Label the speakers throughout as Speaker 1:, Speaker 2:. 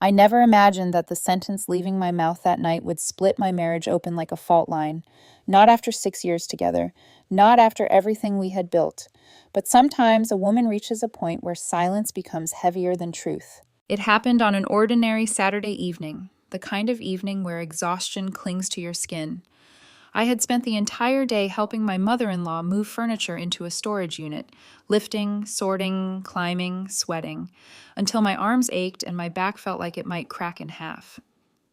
Speaker 1: I never imagined that the sentence leaving my mouth that night would split my marriage open like a fault line. Not after 6 years together, not after everything we had built. But sometimes a woman reaches a point where silence becomes heavier than truth. It happened on an ordinary Saturday evening, the kind of evening where exhaustion clings to your skin. I had spent the entire day helping my mother-in-law move furniture into a storage unit, lifting, sorting, climbing, sweating, until my arms ached and my back felt like it might crack in half.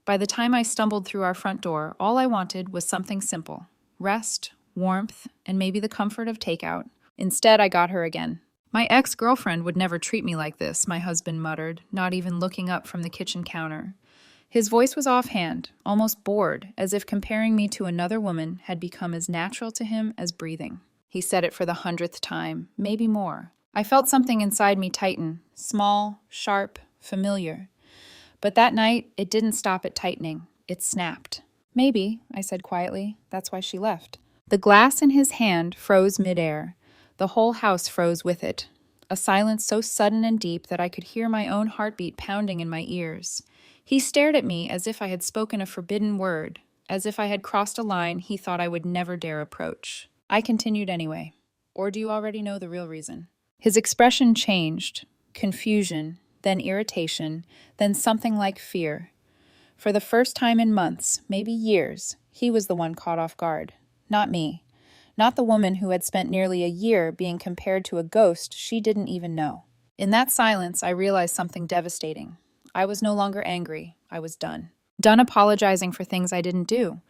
Speaker 1: By the time I stumbled through our front door, all I wanted was something simple: rest, warmth, and maybe the comfort of takeout. Instead, I got her again. My ex-girlfriend would never treat me like this, my husband muttered, not even looking up from the kitchen counter. His voice was offhand, almost bored, as if comparing me to another woman had become as natural to him as breathing. He said it for the 100th time, maybe more. I felt something inside me tighten, small, sharp, familiar. But that night, it didn't stop at tightening. It snapped. Maybe, I said quietly, that's why she left. The glass in his hand froze midair. The whole house froze with it. A silence so sudden and deep that I could hear my own heartbeat pounding in my ears. He stared at me as if I had spoken a forbidden word, as if I had crossed a line he thought I would never dare approach. I continued anyway. Or do you already know the real reason? His expression changed. Confusion, then irritation, then something like fear. For the first time in months, maybe years, he was the one caught off guard. Not me. Not the woman who had spent nearly a year being compared to a ghost she didn't even know. In that silence, I realized something devastating. I was no longer angry. I was done. Done apologizing for things I didn't do.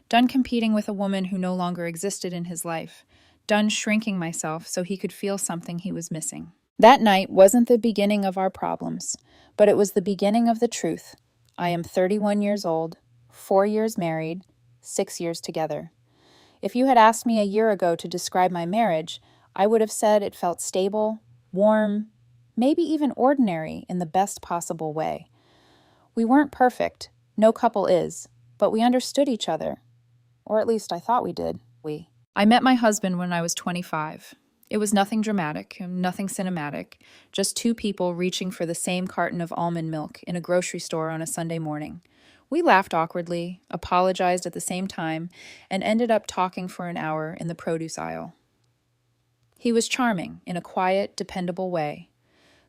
Speaker 1: Done competing with a woman who no longer existed in his life. Done shrinking myself so he could feel something he was missing. That night wasn't the beginning of our problems, but it was the beginning of the truth. I am 31 years old, 4 years married, 6 years together. If you had asked me a year ago to describe my marriage, I would have said it felt stable, warm, maybe even ordinary in the best possible way. We weren't perfect, no couple is, but we understood each other. Or at least I thought we did. I met my husband when I was 25. It was nothing dramatic, nothing cinematic, just two people reaching for the same carton of almond milk in a grocery store on a Sunday morning. We laughed awkwardly, apologized at the same time, and ended up talking for an hour in the produce aisle. He was charming, in a quiet, dependable way.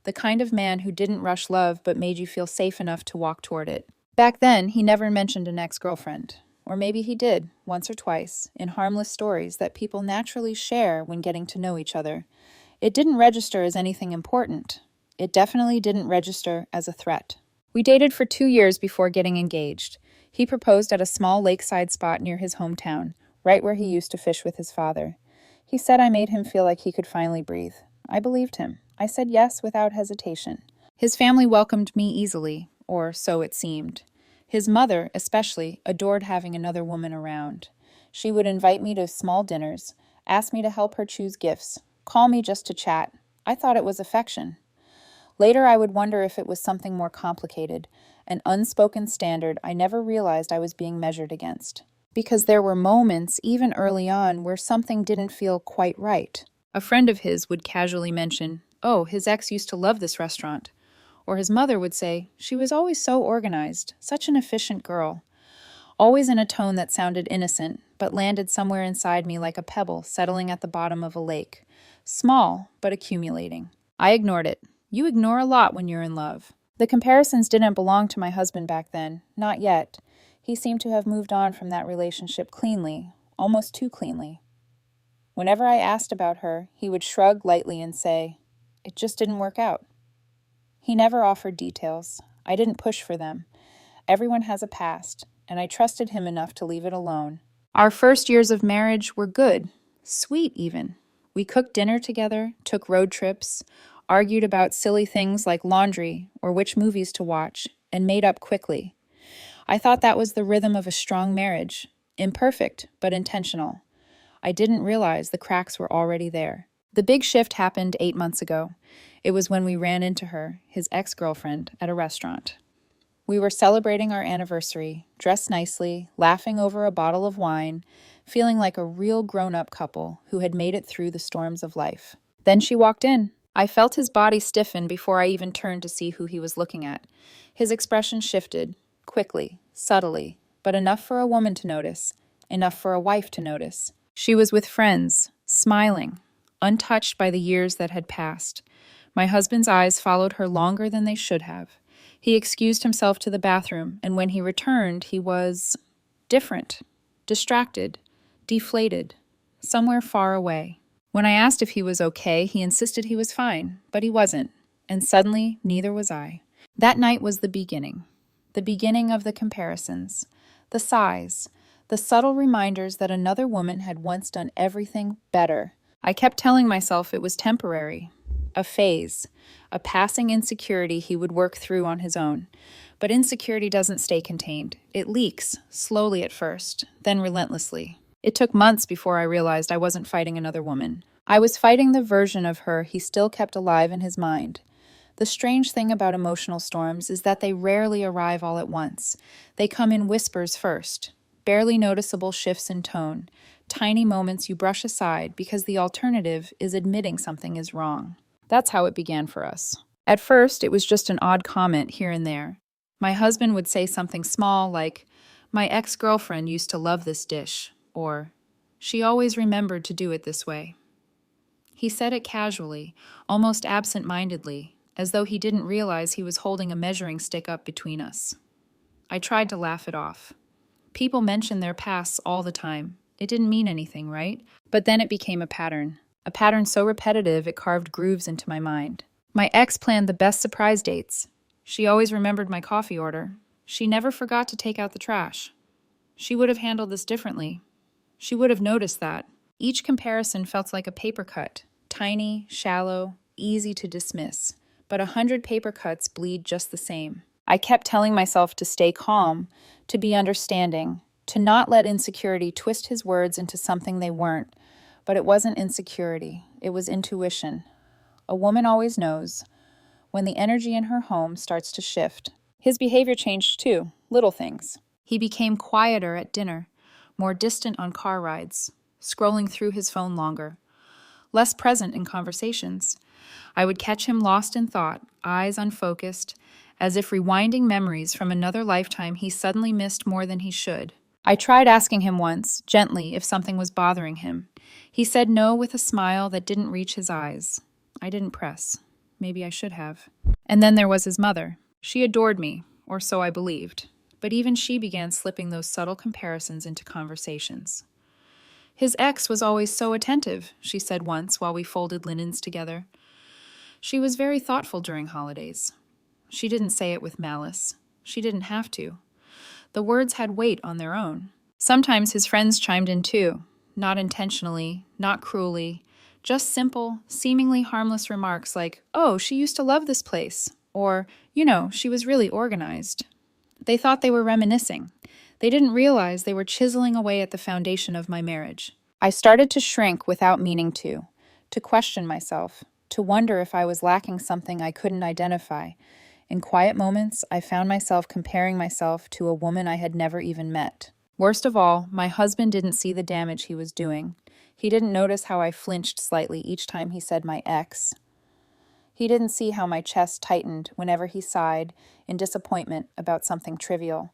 Speaker 1: The kind of man who didn't rush love but made you feel safe enough to walk toward it. Back then, he never mentioned an ex-girlfriend. Or maybe he did, once or twice, in harmless stories that people naturally share when getting to know each other. It didn't register as anything important. It definitely didn't register as a threat. We dated for 2 years before getting engaged. He proposed at a small lakeside spot near his hometown, right where he used to fish with his father. He said I made him feel like he could finally breathe. I believed him. I said yes without hesitation. His family welcomed me easily, or so it seemed. His mother, especially, adored having another woman around. She would invite me to small dinners, ask me to help her choose gifts, call me just to chat. I thought it was affection. Later, I would wonder if it was something more complicated, an unspoken standard I never realized I was being measured against. Because there were moments, even early on, where something didn't feel quite right. A friend of his would casually mention, "Oh, his ex used to love this restaurant." Or his mother would say, "She was always so organized, such an efficient girl." Always in a tone that sounded innocent, but landed somewhere inside me like a pebble settling at the bottom of a lake. Small, but accumulating. I ignored it. You ignore a lot when you're in love. The comparisons didn't belong to my husband back then, not yet. He seemed to have moved on from that relationship cleanly, almost too cleanly. Whenever I asked about her, he would shrug lightly and say, "It just didn't work out." He never offered details. I didn't push for them. Everyone has a past, and I trusted him enough to leave it alone. Our first years of marriage were good, sweet even. We cooked dinner together, took road trips, argued about silly things like laundry or which movies to watch, and made up quickly. I thought that was the rhythm of a strong marriage, imperfect but intentional. I didn't realize the cracks were already there. The big shift happened 8 months ago. It was when we ran into her, his ex-girlfriend, at a restaurant. We were celebrating our anniversary, dressed nicely, laughing over a bottle of wine, feeling like a real grown-up couple who had made it through the storms of life. Then she walked in, I felt his body stiffen before I even turned to see who he was looking at. His expression shifted, quickly, subtly, but enough for a woman to notice, enough for a wife to notice. She was with friends, smiling, untouched by the years that had passed. My husband's eyes followed her longer than they should have. He excused himself to the bathroom, and when he returned, he was different, distracted, deflated, somewhere far away. When I asked if he was okay, he insisted he was fine, but he wasn't, and suddenly neither was I. That night was the beginning of the comparisons, the sighs, the subtle reminders that another woman had once done everything better. I kept telling myself it was temporary, a phase, a passing insecurity he would work through on his own. But insecurity doesn't stay contained. It leaks, slowly at first, then relentlessly. It took months before I realized I wasn't fighting another woman. I was fighting the version of her he still kept alive in his mind. The strange thing about emotional storms is that they rarely arrive all at once. They come in whispers first, barely noticeable shifts in tone, tiny moments you brush aside because the alternative is admitting something is wrong. That's how it began for us. At first, it was just an odd comment here and there. My husband would say something small like, "My ex-girlfriend used to love this dish," or, "She always remembered to do it this way." He said it casually, almost absent-mindedly, as though he didn't realize he was holding a measuring stick up between us. I tried to laugh it off. People mention their pasts all the time. It didn't mean anything, right? But then it became a pattern so repetitive it carved grooves into my mind. My ex planned the best surprise dates. She always remembered my coffee order. She never forgot to take out the trash. She would have handled this differently. She would have noticed that. Each comparison felt like a paper cut, tiny, shallow, easy to dismiss. But 100 paper cuts bleed just the same. I kept telling myself to stay calm, to be understanding, to not let insecurity twist his words into something they weren't. But it wasn't insecurity. It was intuition. A woman always knows when the energy in her home starts to shift. His behavior changed too, little things. He became quieter at dinner, more distant on car rides, scrolling through his phone longer, less present in conversations. I would catch him lost in thought, eyes unfocused, as if rewinding memories from another lifetime he suddenly missed more than he should. I tried asking him once, gently, if something was bothering him. He said no with a smile that didn't reach his eyes. I didn't press. Maybe I should have. And then there was his mother. She adored me, or so I believed. But even she began slipping those subtle comparisons into conversations. "His ex was always so attentive," she said once while we folded linens together. She was very thoughtful during holidays. She didn't say it with malice. She didn't have to. The words had weight on their own. Sometimes his friends chimed in too, not intentionally, not cruelly, just simple, seemingly harmless remarks like, "Oh, she used to love this place," or, "She was really organized." They thought they were reminiscing. They didn't realize they were chiseling away at the foundation of my marriage. I started to shrink without meaning to question myself, to wonder if I was lacking something I couldn't identify. In quiet moments, I found myself comparing myself to a woman I had never even met. Worst of all, my husband didn't see the damage he was doing. He didn't notice how I flinched slightly each time he said my ex. He didn't see how my chest tightened whenever he sighed in disappointment about something trivial.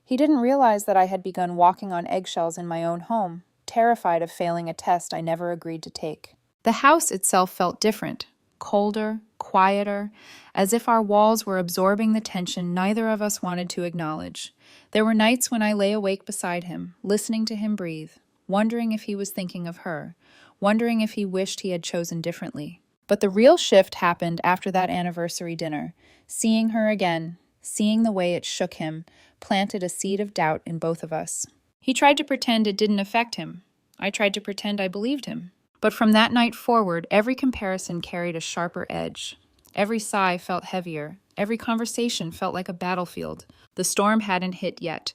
Speaker 1: He didn't realize that I had begun walking on eggshells in my own home, terrified of failing a test I never agreed to take. The house itself felt different, colder, quieter, as if our walls were absorbing the tension neither of us wanted to acknowledge. There were nights when I lay awake beside him, listening to him breathe, wondering if he was thinking of her, wondering if he wished he had chosen differently. But the real shift happened after that anniversary dinner. Seeing her again, seeing the way it shook him, planted a seed of doubt in both of us. He tried to pretend it didn't affect him. I tried to pretend I believed him. But from that night forward, every comparison carried a sharper edge. Every sigh felt heavier. Every conversation felt like a battlefield. The storm hadn't hit yet,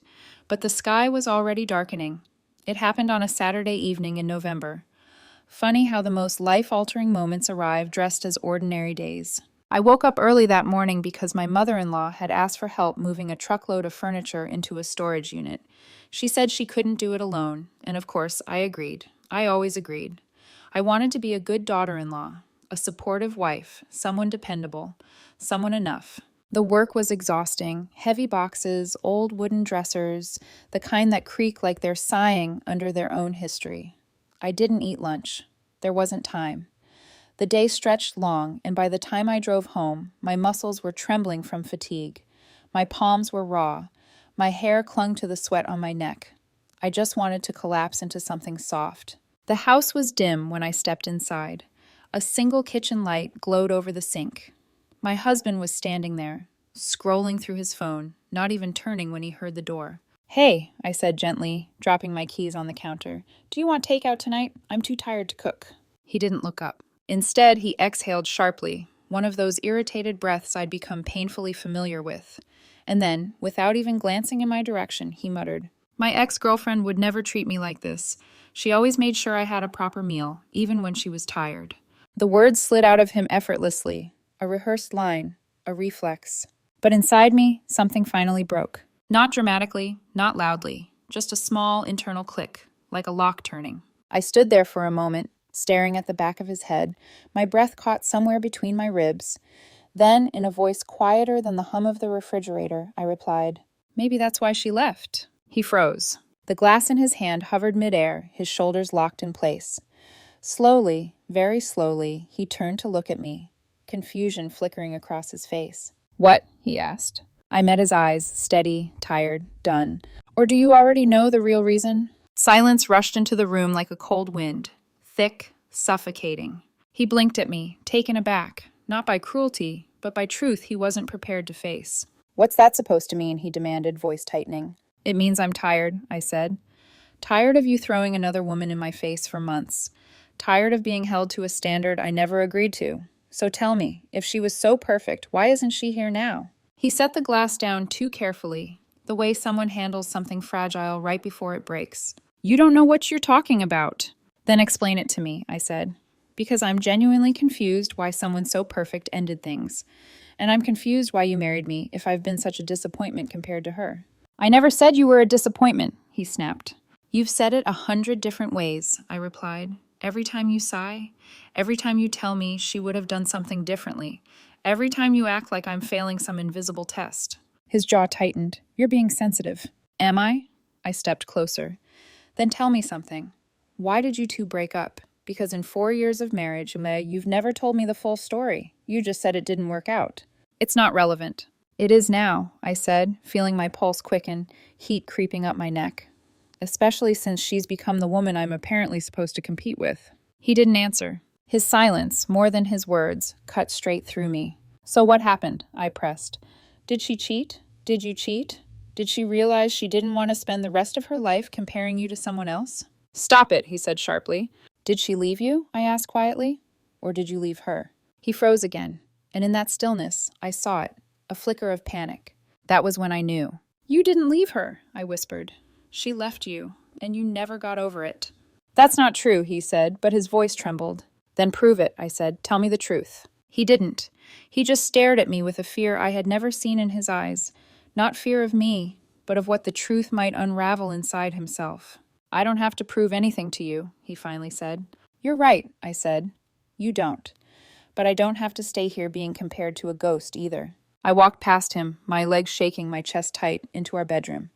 Speaker 1: but the sky was already darkening. It happened on a Saturday evening in November. Funny how the most life-altering moments arrive dressed as ordinary days. I woke up early that morning because my mother-in-law had asked for help moving a truckload of furniture into a storage unit. She said she couldn't do it alone, and of course, I agreed. I always agreed. I wanted to be a good daughter-in-law. A supportive wife, someone dependable, someone enough. The work was exhausting. Heavy boxes, old wooden dressers, the kind that creak like they're sighing under their own history. I didn't eat lunch. There wasn't time. The day stretched long, and by the time I drove home, my muscles were trembling from fatigue. My palms were raw. My hair clung to the sweat on my neck. I just wanted to collapse into something soft. The house was dim when I stepped inside. A single kitchen light glowed over the sink. My husband was standing there, scrolling through his phone, not even turning when he heard the door. "Hey," I said gently, dropping my keys on the counter. "Do you want takeout tonight? I'm too tired to cook." He didn't look up. Instead, he exhaled sharply, one of those irritated breaths I'd become painfully familiar with. And then, without even glancing in my direction, he muttered, "My ex-girlfriend would never treat me like this. She always made sure I had a proper meal, even when she was tired." The words slid out of him effortlessly, a rehearsed line, a reflex. But inside me, something finally broke. Not dramatically, not loudly, just a small internal click, like a lock turning. I stood there for a moment, staring at the back of his head, my breath caught somewhere between my ribs. Then, in a voice quieter than the hum of the refrigerator, I replied, "Maybe that's why she left." He froze. The glass in his hand hovered midair, his shoulders locked in place. Slowly, very slowly, he turned to look at me, confusion flickering across his face. "What?" he asked. I met his eyes, steady, tired, done. "Or do you already know the real reason?" Silence rushed into the room like a cold wind, thick, suffocating. He blinked at me, taken aback, not by cruelty, but by truth he wasn't prepared to face. "What's that supposed to mean?" he demanded, voice tightening. "It means I'm tired," I said. "Tired of you throwing another woman in my face for months. Tired of being held to a standard I never agreed to. So tell me, if she was so perfect, why isn't she here now?" He set the glass down too carefully, the way someone handles something fragile right before it breaks. "You don't know what you're talking about." "Then explain it to me," I said. "Because I'm genuinely confused why someone so perfect ended things. And I'm confused why you married me if I've been such a disappointment compared to her." "I never said you were a disappointment," he snapped. "You've said it 100 different ways," I replied. "Every time you sigh, every time you tell me she would have done something differently, every time you act like I'm failing some invisible test." His jaw tightened. "You're being sensitive." "Am I?" I stepped closer. "Then tell me something. Why did you two break up? Because in 4 years of marriage, you've never told me the full story. You just said it didn't work out." "It's not relevant." "It is now," I said, feeling my pulse quicken, heat creeping up my neck. "Especially since she's become the woman I'm apparently supposed to compete with." He didn't answer. His silence, more than his words, cut straight through me. "So what happened?" I pressed. "Did she cheat? Did you cheat? Did she realize she didn't want to spend the rest of her life comparing you to someone else?" "Stop it," he said sharply. "Did she leave you?" I asked quietly. "Or did you leave her?" He froze again, and in that stillness, I saw it, a flicker of panic. That was when I knew. "You didn't leave her," I whispered. "She left you, and you never got over it." "That's not true," he said, but his voice trembled. "Then prove it," I said. "Tell me the truth." He didn't. He just stared at me with a fear I had never seen in his eyes. Not fear of me, but of what the truth might unravel inside himself. "I don't have to prove anything to you," he finally said. "You're right," I said. "You don't. But I don't have to stay here being compared to a ghost either." I walked past him, my legs shaking, my chest tight, into our bedroom.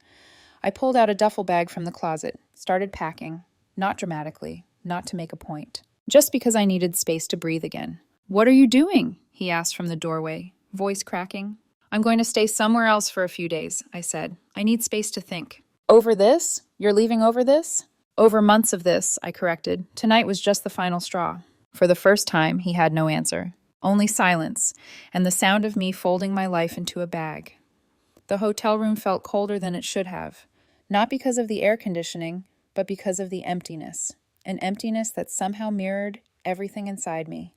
Speaker 1: I pulled out a duffel bag from the closet, started packing, not dramatically, not to make a point, just because I needed space to breathe again. "What are you doing?" he asked from the doorway, voice cracking. "I'm going to stay somewhere else for a few days," I said. "I need space to think." "Over this? You're leaving over this?" "Over months of this," I corrected. Tonight was just the final straw. For the first time, he had no answer. Only silence, and the sound of me folding my life into a bag. The hotel room felt colder than it should have. Not because of the air conditioning, but because of the emptiness. An emptiness that somehow mirrored everything inside me.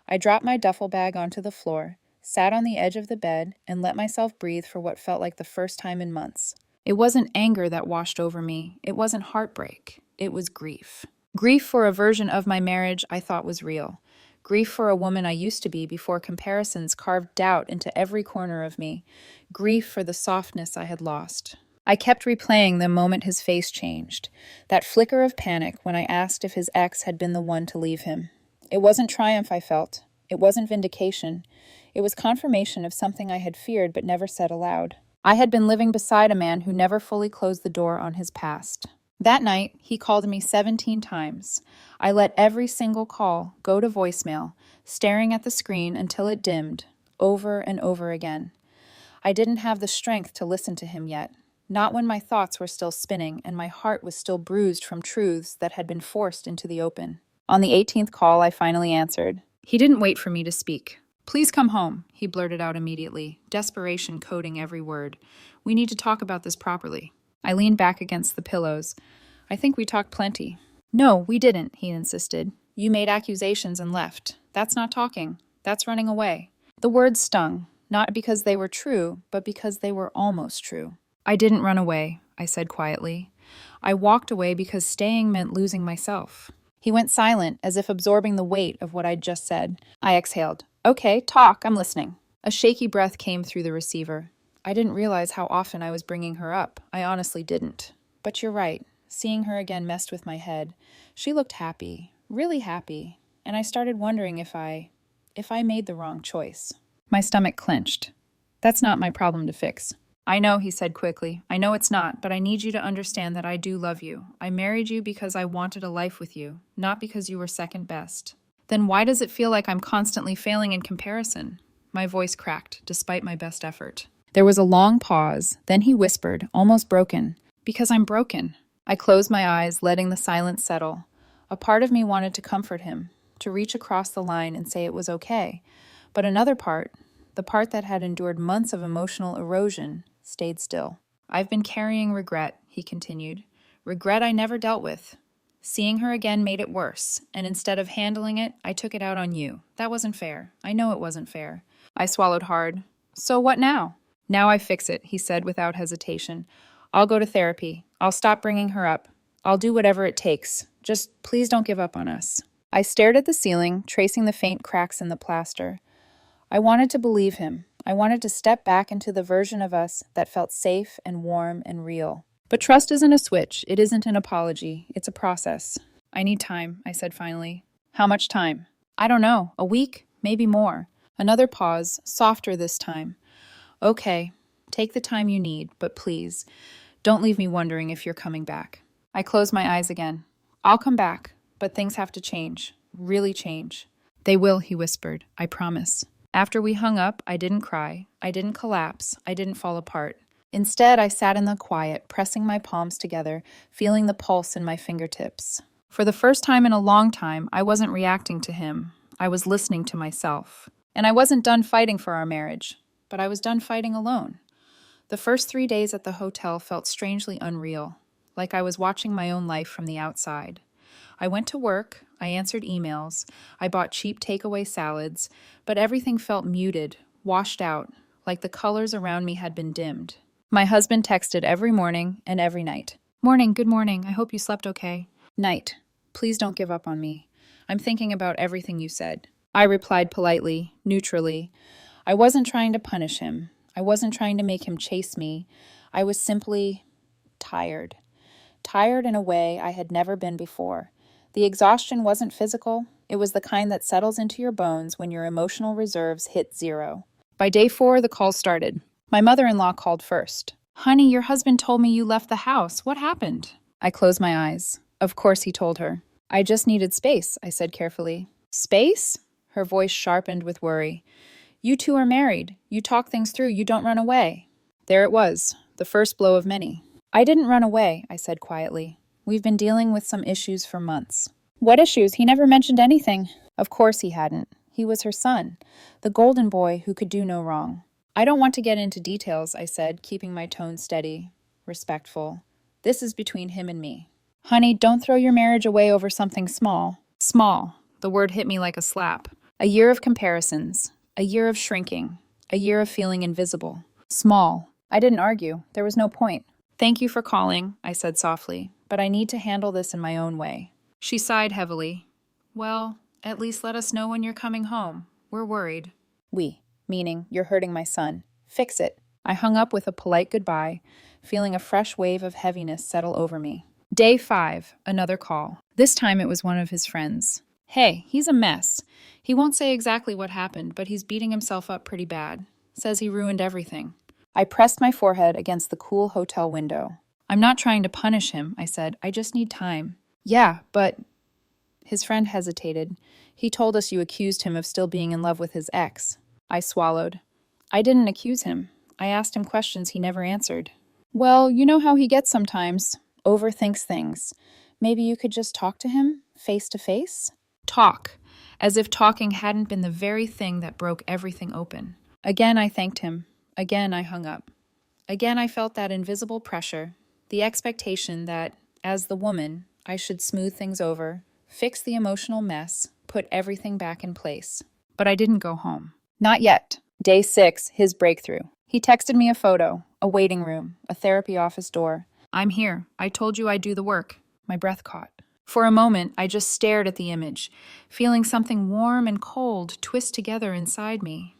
Speaker 1: I dropped my duffel bag onto the floor, sat on the edge of the bed, and let myself breathe for what felt like the first time in months. It wasn't anger that washed over me. It wasn't heartbreak. It was grief. Grief for a version of my marriage I thought was real. Grief for a woman I used to be before comparisons carved doubt into every corner of me. Grief for the softness I had lost. I kept replaying the moment his face changed. That flicker of panic when I asked if his ex had been the one to leave him. It wasn't triumph I felt. It wasn't vindication. It was confirmation of something I had feared but never said aloud. I had been living beside a man who never fully closed the door on his past. That night, he called me 17 times. I let every single call go to voicemail, staring at the screen until it dimmed, over and over again. I didn't have the strength to listen to him yet, not when my thoughts were still spinning and my heart was still bruised from truths that had been forced into the open. On the 18th call, I finally answered. He didn't wait for me to speak. "Please come home," he blurted out immediately, desperation coating every word. "We need to talk about this properly." I leaned back against the pillows. "I think we talked plenty." "No, we didn't," he insisted. "You made accusations and left. That's not talking. That's running away." The words stung, not because they were true, but because they were almost true. "I didn't run away," I said quietly. "I walked away because staying meant losing myself." He went silent, as if absorbing the weight of what I'd just said. I exhaled. "Okay, talk, I'm listening." A shaky breath came through the receiver. I didn't realize how often I was bringing her up. I honestly didn't. But you're right. Seeing her again messed with my head. She looked happy, really happy, and I started wondering if I made the wrong choice. My stomach clenched. "That's not my problem to fix." "I know," he said quickly. "I know it's not, but I need you to understand that I do love you. I married you because I wanted a life with you, not because you were second best." "Then why does it feel like I'm constantly failing in comparison?" My voice cracked, despite my best effort. There was a long pause, then he whispered, almost broken, "Because I'm broken." I closed my eyes, letting the silence settle. A part of me wanted to comfort him, to reach across the line and say it was okay. But another part, the part that had endured months of emotional erosion, stayed still. "I've been carrying regret," he continued. "Regret I never dealt with. Seeing her again made it worse, and instead of handling it, I took it out on you. That wasn't fair. I know it wasn't fair." I swallowed hard. "So what now?" "Now I fix it," he said without hesitation. "I'll go to therapy. I'll stop bringing her up. I'll do whatever it takes. Just please don't give up on us." I stared at the ceiling, tracing the faint cracks in the plaster. I wanted to believe him. I wanted to step back into the version of us that felt safe and warm and real. But trust isn't a switch. It isn't an apology. It's a process. "I need time," I said finally. "How much time?" "I don't know. A week? Maybe more." Another pause, softer this time. "Okay, take the time you need, but please, don't leave me wondering if you're coming back." I closed my eyes again. "I'll come back, but things have to change. Really change." "They will," he whispered. "I promise." After we hung up, I didn't cry. I didn't collapse. I didn't fall apart. Instead, I sat in the quiet, pressing my palms together, feeling the pulse in my fingertips. For the first time in a long time, I wasn't reacting to him. I was listening to myself. And I wasn't done fighting for our marriage, but I was done fighting alone. The first 3 days at the hotel felt strangely unreal, like I was watching my own life from the outside. I went to work, I answered emails, I bought cheap takeaway salads, but everything felt muted, washed out, like the colors around me had been dimmed. My husband texted every morning and every night. "Morning, good morning, I hope you slept okay." Night, "Please don't give up on me. I'm thinking about everything you said." I replied politely, neutrally. I wasn't trying to punish him. I wasn't trying to make him chase me. I was simply tired. Tired in a way I had never been before. The exhaustion wasn't physical. It was the kind that settles into your bones when your emotional reserves hit zero. By day 4, the calls started. My mother-in-law called first. "Honey, your husband told me you left the house. What happened?" I closed my eyes. Of course he told her. "I just needed space," I said carefully. "Space?" Her voice sharpened with worry. "You two are married. You talk things through. You don't run away." There it was, the first blow of many. "I didn't run away," I said quietly. "We've been dealing with some issues for months." "What issues? He never mentioned anything." Of course he hadn't. He was her son, the golden boy who could do no wrong. "I don't want to get into details," I said, keeping my tone steady, respectful. "This is between him and me. Honey, don't throw your marriage away over something small." Small. The word hit me like a slap. A year of comparisons. A year of shrinking. A year of feeling invisible. Small. I didn't argue. There was no point. "Thank you for calling," I said softly, "but I need to handle this in my own way." She sighed heavily. "Well, at least let us know when you're coming home. We're worried." "We," meaning you're hurting my son. "Fix it." I hung up with a polite goodbye, feeling a fresh wave of heaviness settle over me. Day 5, another call. This time it was one of his friends. Hey, he's a mess. He won't say exactly what happened, but he's beating himself up pretty bad. Says he ruined everything. I pressed my forehead against the cool hotel window. I'm not trying to punish him, I said. I just need time. Yeah, but... His friend hesitated. He told us you accused him of still being in love with his ex. I swallowed. I didn't accuse him. I asked him questions he never answered. Well, you know how he gets sometimes. Overthinks things. Maybe you could just talk to him, face to face? Talk, as if talking hadn't been the very thing that broke everything open. Again, I thanked him. Again, I hung up. Again, I felt that invisible pressure, the expectation that, as the woman, I should smooth things over, fix the emotional mess, put everything back in place. But I didn't go home. Not yet. Day 6, his breakthrough. He texted me a photo, a waiting room, a therapy office door. I'm here. I told you I'd do the work. My breath caught. For a moment, I just stared at the image, feeling something warm and cold twist together inside me.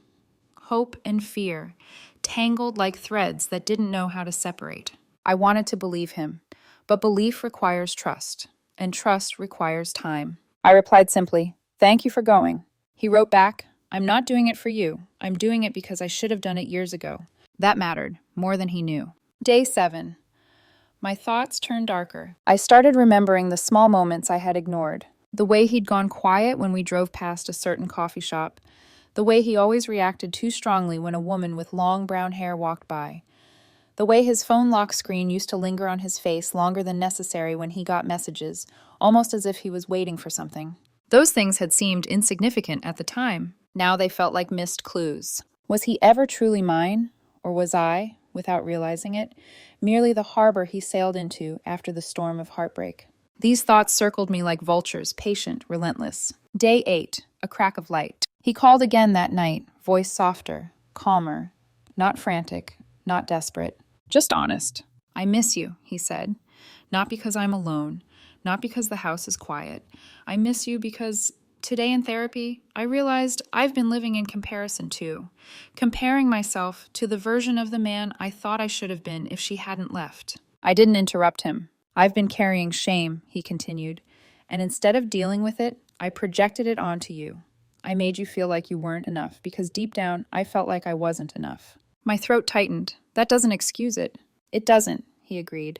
Speaker 1: Hope and fear, tangled like threads that didn't know how to separate. I wanted to believe him, but belief requires trust, and trust requires time. I replied simply, "Thank you for going." He wrote back, "I'm not doing it for you. I'm doing it because I should have done it years ago." That mattered, more than he knew. Day 7. My thoughts turned darker. I started remembering the small moments I had ignored. The way he'd gone quiet when we drove past a certain coffee shop. The way he always reacted too strongly when a woman with long brown hair walked by. The way his phone lock screen used to linger on his face longer than necessary when he got messages, almost as if he was waiting for something. Those things had seemed insignificant at the time. Now they felt like missed clues. Was he ever truly mine? Or was I, without realizing it, merely the harbor he sailed into after the storm of heartbreak? These thoughts circled me like vultures, patient, relentless. Day 8, a crack of light. He called again that night, voice softer, calmer, not frantic, not desperate, just honest. I miss you, he said. Not because I'm alone, not because the house is quiet. I miss you because today in therapy, I realized I've been living in comparison too, comparing myself to the version of the man I thought I should have been if she hadn't left. I didn't interrupt him. I've been carrying shame, he continued, and instead of dealing with it, I projected it onto you. I made you feel like you weren't enough because deep down, I felt like I wasn't enough. My throat tightened. That doesn't excuse it. It doesn't, he agreed.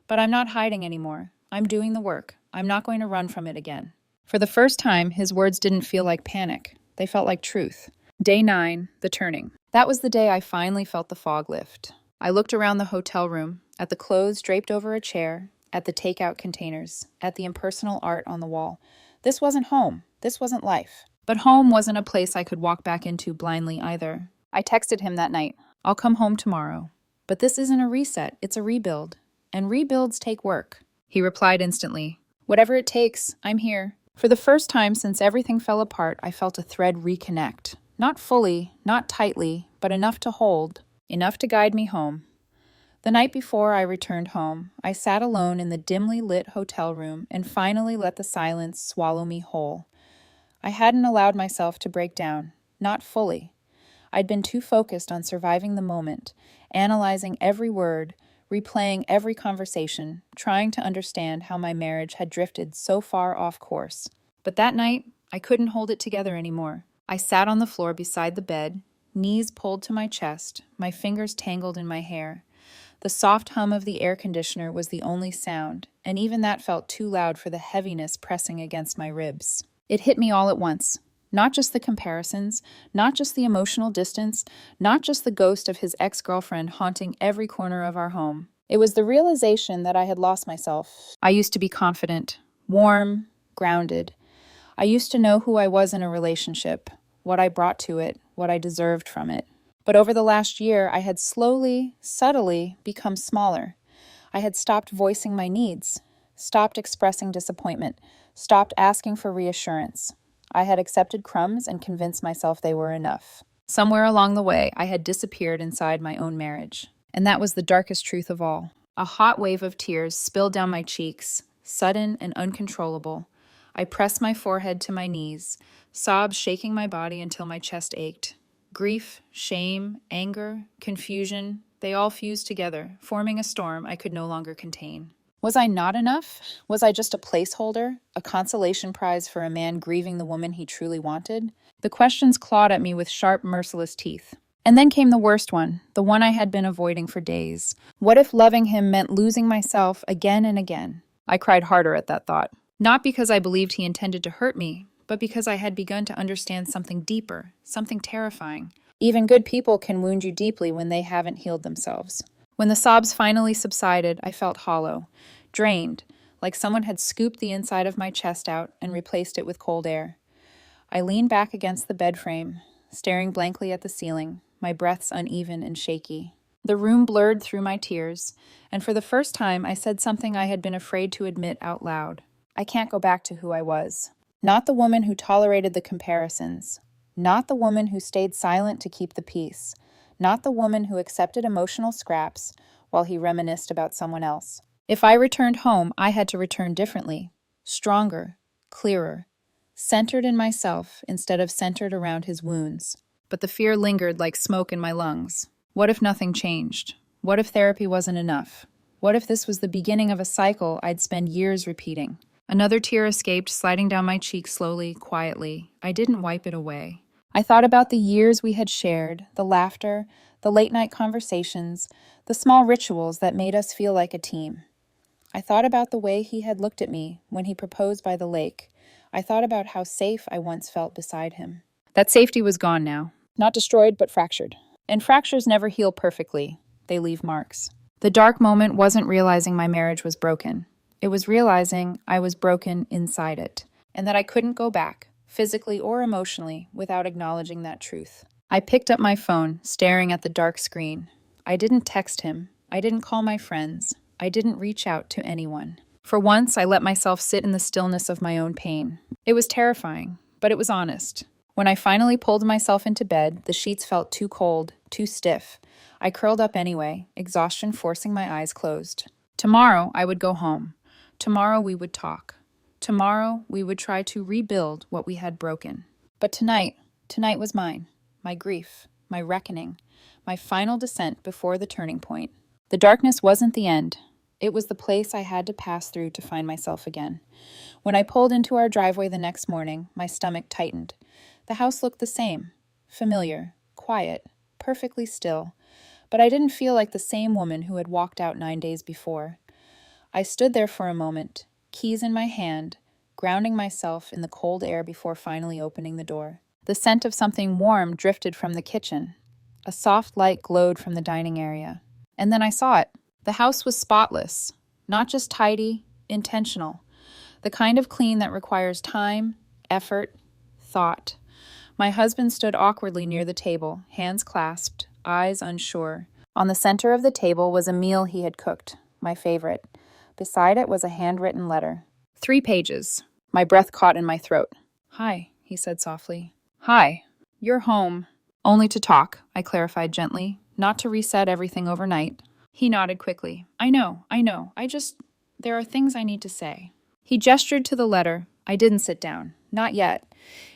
Speaker 1: But I'm not hiding anymore. I'm doing the work. I'm not going to run from it again. For the first time, his words didn't feel like panic. They felt like truth. Day 9, the turning. That was the day I finally felt the fog lift. I looked around the hotel room, at the clothes draped over a chair, at the takeout containers, at the impersonal art on the wall. This wasn't home. This wasn't life. But home wasn't a place I could walk back into blindly either. I texted him that night. I'll come home tomorrow. But this isn't a reset, it's a rebuild. And rebuilds take work. He replied instantly, "Whatever it takes, I'm here." For the first time since everything fell apart, I felt a thread reconnect. Not fully, not tightly, but enough to hold, enough to guide me home. The night before I returned home, I sat alone in the dimly lit hotel room and finally let the silence swallow me whole. I hadn't allowed myself to break down, not fully. I'd been too focused on surviving the moment, analyzing every word, replaying every conversation, trying to understand how my marriage had drifted so far off course. But that night, I couldn't hold it together anymore. I sat on the floor beside the bed, knees pulled to my chest, my fingers tangled in my hair. The soft hum of the air conditioner was the only sound, and even that felt too loud for the heaviness pressing against my ribs. It hit me all at once. Not just the comparisons, not just the emotional distance, not just the ghost of his ex-girlfriend haunting every corner of our home. It was the realization that I had lost myself. I used to be confident, warm, grounded. I used to know who I was in a relationship, what I brought to it, what I deserved from it. But over the last year, I had slowly, subtly become smaller. I had stopped voicing my needs, stopped expressing disappointment, stopped asking for reassurance. I had accepted crumbs and convinced myself they were enough. Somewhere along the way, I had disappeared inside my own marriage. And that was the darkest truth of all. A hot wave of tears spilled down my cheeks, sudden and uncontrollable. I pressed my forehead to my knees, sobs shaking my body until my chest ached. Grief, shame, anger, confusion, they all fused together, forming a storm I could no longer contain. Was I not enough? Was I just a placeholder, a consolation prize for a man grieving the woman he truly wanted? The questions clawed at me with sharp, merciless teeth. And then came the worst one, the one I had been avoiding for days. What if loving him meant losing myself again and again? I cried harder at that thought. Not because I believed he intended to hurt me, but because I had begun to understand something deeper, something terrifying. Even good people can wound you deeply when they haven't healed themselves. When the sobs finally subsided, I felt hollow, drained, like someone had scooped the inside of my chest out and replaced it with cold air. I leaned back against the bed frame, staring blankly at the ceiling, my breaths uneven and shaky. The room blurred through my tears, and for the first time I said something I had been afraid to admit out loud. I can't go back to who I was. Not the woman who tolerated the comparisons. Not the woman who stayed silent to keep the peace. Not the woman who accepted emotional scraps while he reminisced about someone else. If I returned home, I had to return differently, stronger, clearer, centered in myself instead of centered around his wounds. But the fear lingered like smoke in my lungs. What if nothing changed? What if therapy wasn't enough? What if this was the beginning of a cycle I'd spend years repeating? Another tear escaped, sliding down my cheek slowly, quietly. I didn't wipe it away. I thought about the years we had shared, the laughter, the late-night conversations, the small rituals that made us feel like a team. I thought about the way he had looked at me when he proposed by the lake. I thought about how safe I once felt beside him. That safety was gone now. Not destroyed, but fractured. And fractures never heal perfectly. They leave marks. The dark moment wasn't realizing my marriage was broken. It was realizing I was broken inside it, and that I couldn't go back, physically or emotionally, without acknowledging that truth. I picked up my phone, staring at the dark screen. I didn't text him. I didn't call my friends. I didn't reach out to anyone. For once, I let myself sit in the stillness of my own pain. It was terrifying, but it was honest. When I finally pulled myself into bed, the sheets felt too cold, too stiff. I curled up anyway, exhaustion forcing my eyes closed. Tomorrow, I would go home. Tomorrow, we would talk. Tomorrow, we would try to rebuild what we had broken. But tonight was mine. My grief, my reckoning, my final descent before the turning point. The darkness wasn't the end. It was the place I had to pass through to find myself again. When I pulled into our driveway the next morning, my stomach tightened. The house looked the same, familiar, quiet, perfectly still, but I didn't feel like the same woman who had walked out 9 days before. I stood there for a moment, keys in my hand, grounding myself in the cold air before finally opening the door. The scent of something warm drifted from the kitchen. A soft light glowed from the dining area. And then I saw it. The house was spotless, not just tidy, intentional. The kind of clean that requires time, effort, thought. My husband stood awkwardly near the table, hands clasped, eyes unsure. On the center of the table was a meal he had cooked, my favorite. Beside it was a handwritten letter. 3 pages. My breath caught in my throat. "Hi," he said softly. "Hi. You're home." "Only to talk," I clarified gently, "not to reset everything overnight." He nodded quickly. I know. There are things I need to say." He gestured to the letter. I didn't sit down. Not yet.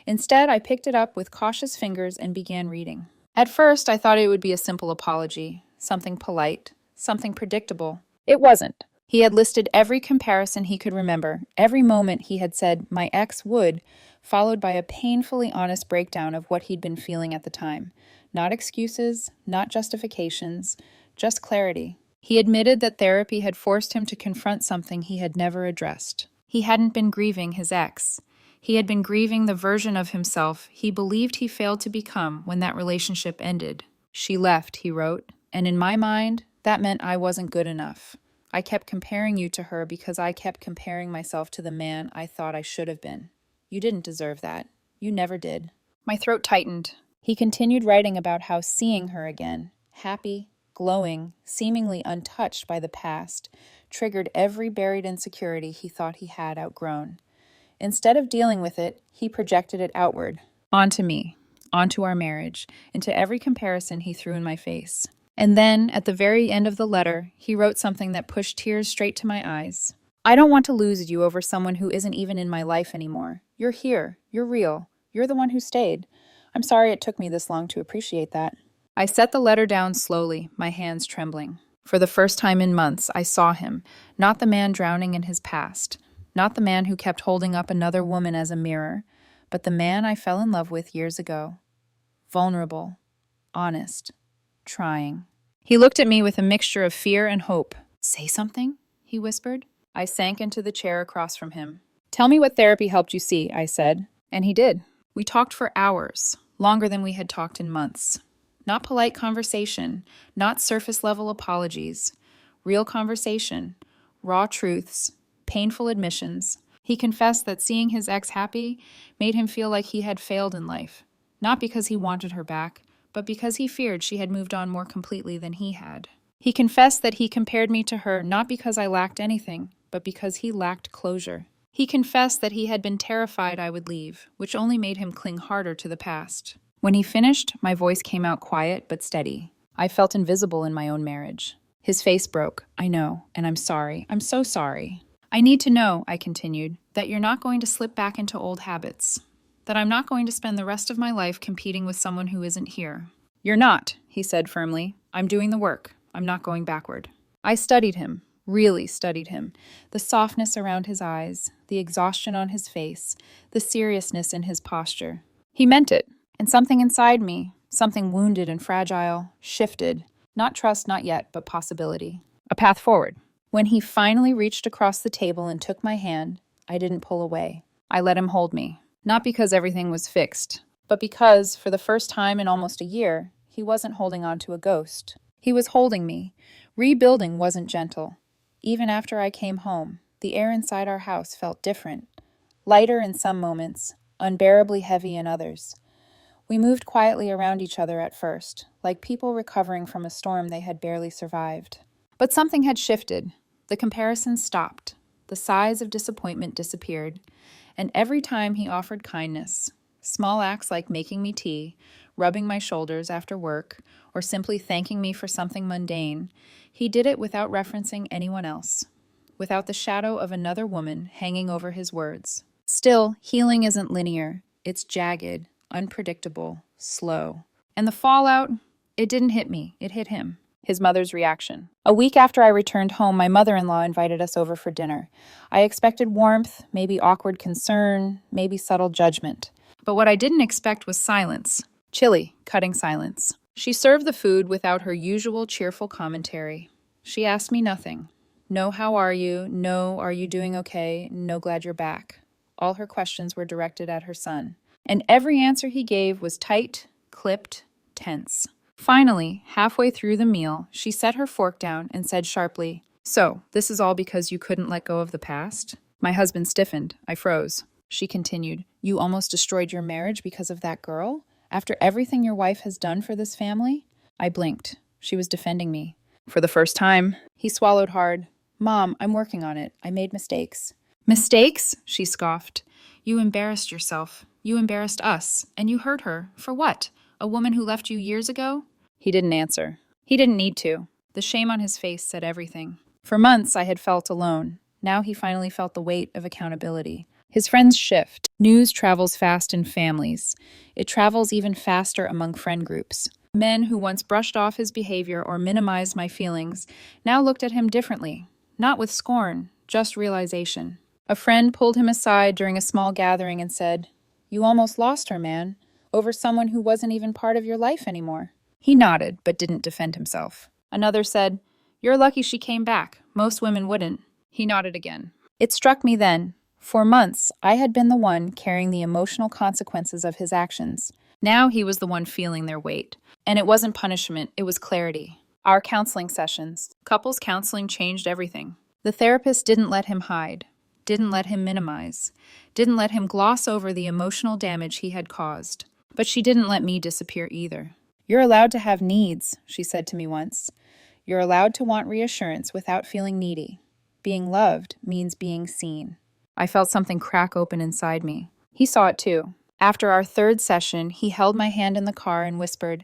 Speaker 1: Instead, I picked it up with cautious fingers and began reading. At first, I thought it would be a simple apology, something polite, something predictable. It wasn't. He had listed every comparison he could remember, every moment he had said, "my ex would," followed by a painfully honest breakdown of what he'd been feeling at the time. Not excuses, not justifications, just clarity. He admitted that therapy had forced him to confront something he had never addressed. He hadn't been grieving his ex. He had been grieving the version of himself he believed he failed to become when that relationship ended. "She left," he wrote, "and in my mind, that meant I wasn't good enough. I kept comparing you to her because I kept comparing myself to the man I thought I should have been. You didn't deserve that. You never did." My throat tightened. He continued writing about how seeing her again, happy, glowing, seemingly untouched by the past, triggered every buried insecurity he thought he had outgrown. Instead of dealing with it, he projected it outward, onto me, onto our marriage, into every comparison he threw in my face. And then, at the very end of the letter, he wrote something that pushed tears straight to my eyes. "I don't want to lose you over someone who isn't even in my life anymore. You're here. You're real. You're the one who stayed. I'm sorry it took me this long to appreciate that." I set the letter down slowly, my hands trembling. For the first time in months, I saw him, not the man drowning in his past, not the man who kept holding up another woman as a mirror, but the man I fell in love with years ago. Vulnerable, honest, trying. He looked at me with a mixture of fear and hope. "Say something?" he whispered. I sank into the chair across from him. "Tell me what therapy helped you see," I said. And he did. We talked for hours, longer than we had talked in months. Not polite conversation, not surface-level apologies. Real conversation, raw truths, painful admissions. He confessed that seeing his ex happy made him feel like he had failed in life, not because he wanted her back, but because he feared she had moved on more completely than he had. He confessed that he compared me to her not because I lacked anything, but because he lacked closure. He confessed that he had been terrified I would leave, which only made him cling harder to the past. When he finished, my voice came out quiet but steady. I felt invisible in my own marriage. His face broke. "I know, and I'm sorry. I'm so sorry. I need to know," I continued, "that you're not going to slip back into old habits. That I'm not going to spend the rest of my life competing with someone who isn't here." "You're not," he said firmly. "I'm doing the work. I'm not going backward." I studied him, really studied him. The softness around his eyes, the exhaustion on his face, the seriousness in his posture. He meant it. And something inside me, something wounded and fragile, shifted. Not trust, not yet, but possibility. A path forward. When he finally reached across the table and took my hand, I didn't pull away. I let him hold me. Not because everything was fixed, but because, for the first time in almost a year, he wasn't holding on to a ghost. He was holding me. Rebuilding wasn't gentle. Even after I came home, the air inside our house felt different. Lighter in some moments, unbearably heavy in others. We moved quietly around each other at first, like people recovering from a storm they had barely survived. But something had shifted. The comparisons stopped. The sighs of disappointment disappeared. And every time he offered kindness, small acts like making me tea, rubbing my shoulders after work, or simply thanking me for something mundane, he did it without referencing anyone else, without the shadow of another woman hanging over his words. Still, healing isn't linear. It's jagged, unpredictable, slow. And the fallout, it didn't hit me, it hit him. His mother's reaction. A week after I returned home, my mother-in-law invited us over for dinner. I expected warmth, maybe awkward concern, maybe subtle judgment. But what I didn't expect was silence. Chilly, cutting silence. She served the food without her usual cheerful commentary. She asked me nothing. No, how are you? No, are you doing okay? No, glad you're back. All her questions were directed at her son. And every answer he gave was tight, clipped, tense. Finally, halfway through the meal, she set her fork down and said sharply, "So, this is all because you couldn't let go of the past?" My husband stiffened. I froze. She continued, "You almost destroyed your marriage because of that girl? After everything your wife has done for this family?" I blinked. She was defending me. For the first time. He swallowed hard. "Mom, I'm working on it. I made mistakes." "Mistakes?" she scoffed. "You embarrassed yourself. You embarrassed us. And you hurt her. For what? A woman who left you years ago?" He didn't answer. He didn't need to. The shame on his face said everything. For months I had felt alone. Now he finally felt the weight of accountability. His friends shift. News travels fast in families. It travels even faster among friend groups. Men who once brushed off his behavior or minimized my feelings now looked at him differently. Not with scorn, just realization. A friend pulled him aside during a small gathering and said, "You almost lost her, man, over someone who wasn't even part of your life anymore." He nodded, but didn't defend himself. Another said, "You're lucky she came back. Most women wouldn't." He nodded again. It struck me then. For months, I had been the one carrying the emotional consequences of his actions. Now he was the one feeling their weight. And it wasn't punishment, it was clarity. Our counseling sessions, couples counseling, changed everything. The therapist didn't let him hide, didn't let him minimize, didn't let him gloss over the emotional damage he had caused. But she didn't let me disappear either. "You're allowed to have needs," she said to me once. "You're allowed to want reassurance without feeling needy. Being loved means being seen." I felt something crack open inside me. He saw it too. After our third session, he held my hand in the car and whispered,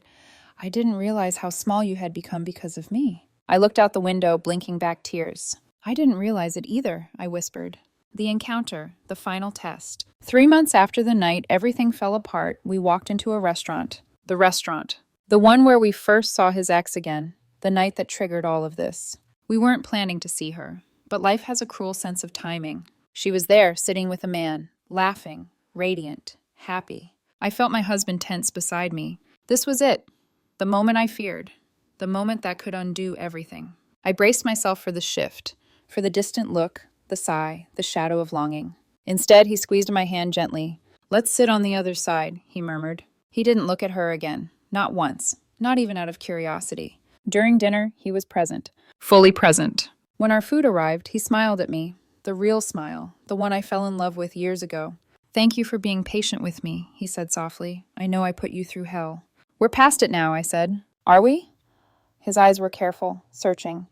Speaker 1: "I didn't realize how small you had become because of me." I looked out the window, blinking back tears. "I didn't realize it either," I whispered. The encounter, the final test. 3 months after the night everything fell apart, we walked into a restaurant. The restaurant. The one where we first saw his ex again. the night that triggered all of this. We weren't planning to see her, but life has a cruel sense of timing. She was there, sitting with a man, laughing, radiant, happy. I felt my husband tense beside me. This was it. The moment I feared. The moment that could undo everything. I braced myself for the shift, for the distant look, the sigh, the shadow of longing. Instead, he squeezed my hand gently. "Let's sit on the other side," he murmured. He didn't look at her again. Not once. Not even out of curiosity. During dinner, he was present. Fully present. When our food arrived, he smiled at me. The real smile. The one I fell in love with years ago. "Thank you for being patient with me," he said softly. "I know I put you through hell." "We're past it now," I said. "Are we?" His eyes were careful, searching.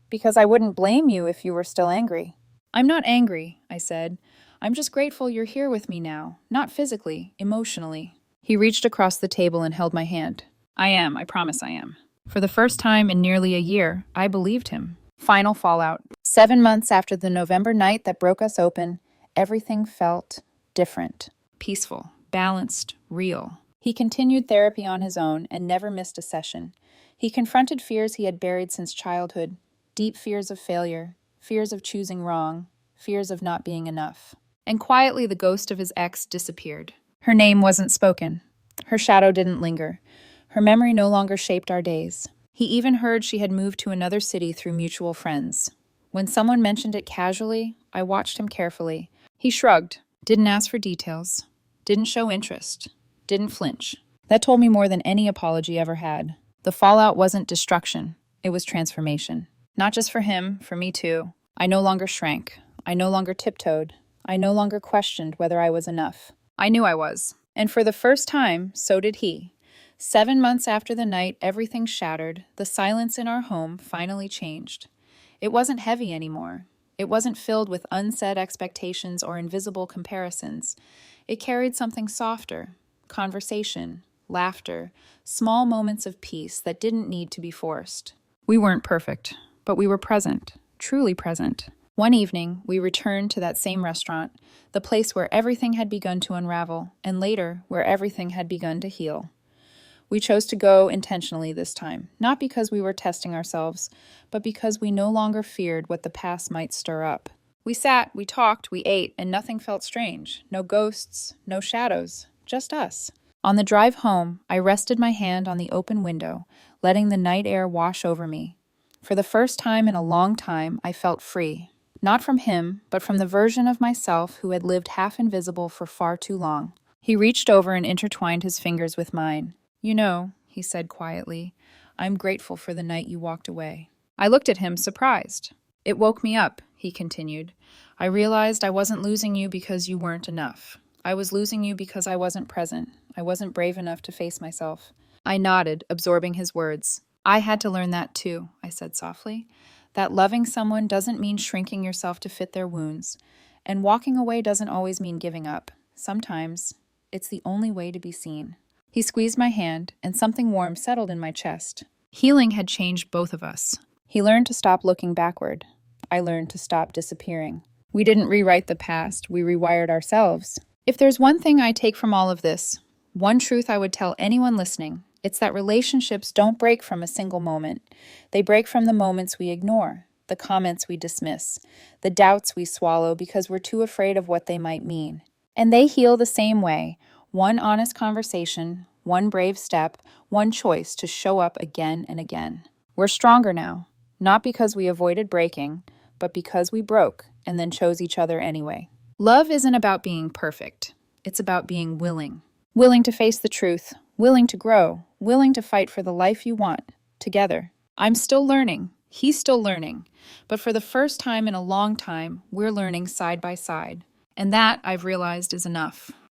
Speaker 1: "Because I wouldn't blame you if you were still angry." "I'm not angry," I said. "I'm just grateful you're here with me now. Not physically, emotionally." He reached across the table and held my hand. I promise I am. For the first time in nearly a year, I believed him. Final fallout. 7 months after the November night that broke us open, everything felt different. Peaceful, balanced, real. He continued therapy on his own and never missed a session. He confronted fears he had buried since childhood, deep fears of failure, fears of choosing wrong, fears of not being enough. And quietly the ghost of his ex disappeared. Her name wasn't spoken. Her shadow didn't linger. Her memory no longer shaped our days. He even heard she had moved to another city through mutual friends. When someone mentioned it casually, I watched him carefully. He shrugged, didn't ask for details, didn't show interest, didn't flinch. That told me more than any apology ever had. The fallout wasn't destruction, it was transformation. Not just for him, for me too. I no longer shrank. I no longer tiptoed. I no longer questioned whether I was enough. I knew I was. And for the first time, so did he. 7 months after the night everything shattered, the silence in our home finally changed. It wasn't heavy anymore. It wasn't filled with unsaid expectations or invisible comparisons. It carried something softer, conversation, laughter, small moments of peace that didn't need to be forced. We weren't perfect, but we were present, truly present. One evening, we returned to that same restaurant, the place where everything had begun to unravel, and later, where everything had begun to heal. We chose to go intentionally this time, not because we were testing ourselves, but because we no longer feared what the past might stir up. We sat, we talked, we ate, and nothing felt strange. No ghosts, no shadows, just us. On the drive home, I rested my hand on the open window, letting the night air wash over me. For the first time in a long time, I felt free. Not from him, but from the version of myself who had lived half invisible for far too long. He reached over and intertwined his fingers with mine. "You know," he said quietly, "I'm grateful for the night you walked away." I looked at him, surprised. "It woke me up," he continued. "I realized I wasn't losing you because you weren't enough. I was losing you because I wasn't present. I wasn't brave enough to face myself." I nodded, absorbing his words. "I had to learn that too," I said softly. "That loving someone doesn't mean shrinking yourself to fit their wounds. And walking away doesn't always mean giving up. Sometimes it's the only way to be seen." He squeezed my hand, and something warm settled in my chest. Healing had changed both of us. He learned to stop looking backward. I learned to stop disappearing. We didn't rewrite the past, we rewired ourselves. If there's one thing I take from all of this, one truth I would tell anyone listening, it's that relationships don't break from a single moment. They break from the moments we ignore, the comments we dismiss, the doubts we swallow because we're too afraid of what they might mean. And they heal the same way. One honest conversation, one brave step, one choice to show up again and again. We're stronger now, not because we avoided breaking, but because we broke and then chose each other anyway. Love isn't about being perfect. It's about being willing. Willing to face the truth, willing to grow, willing to fight for the life you want, together. I'm still learning. He's still learning. But for the first time in a long time, we're learning side by side. And that, I've realized, is enough.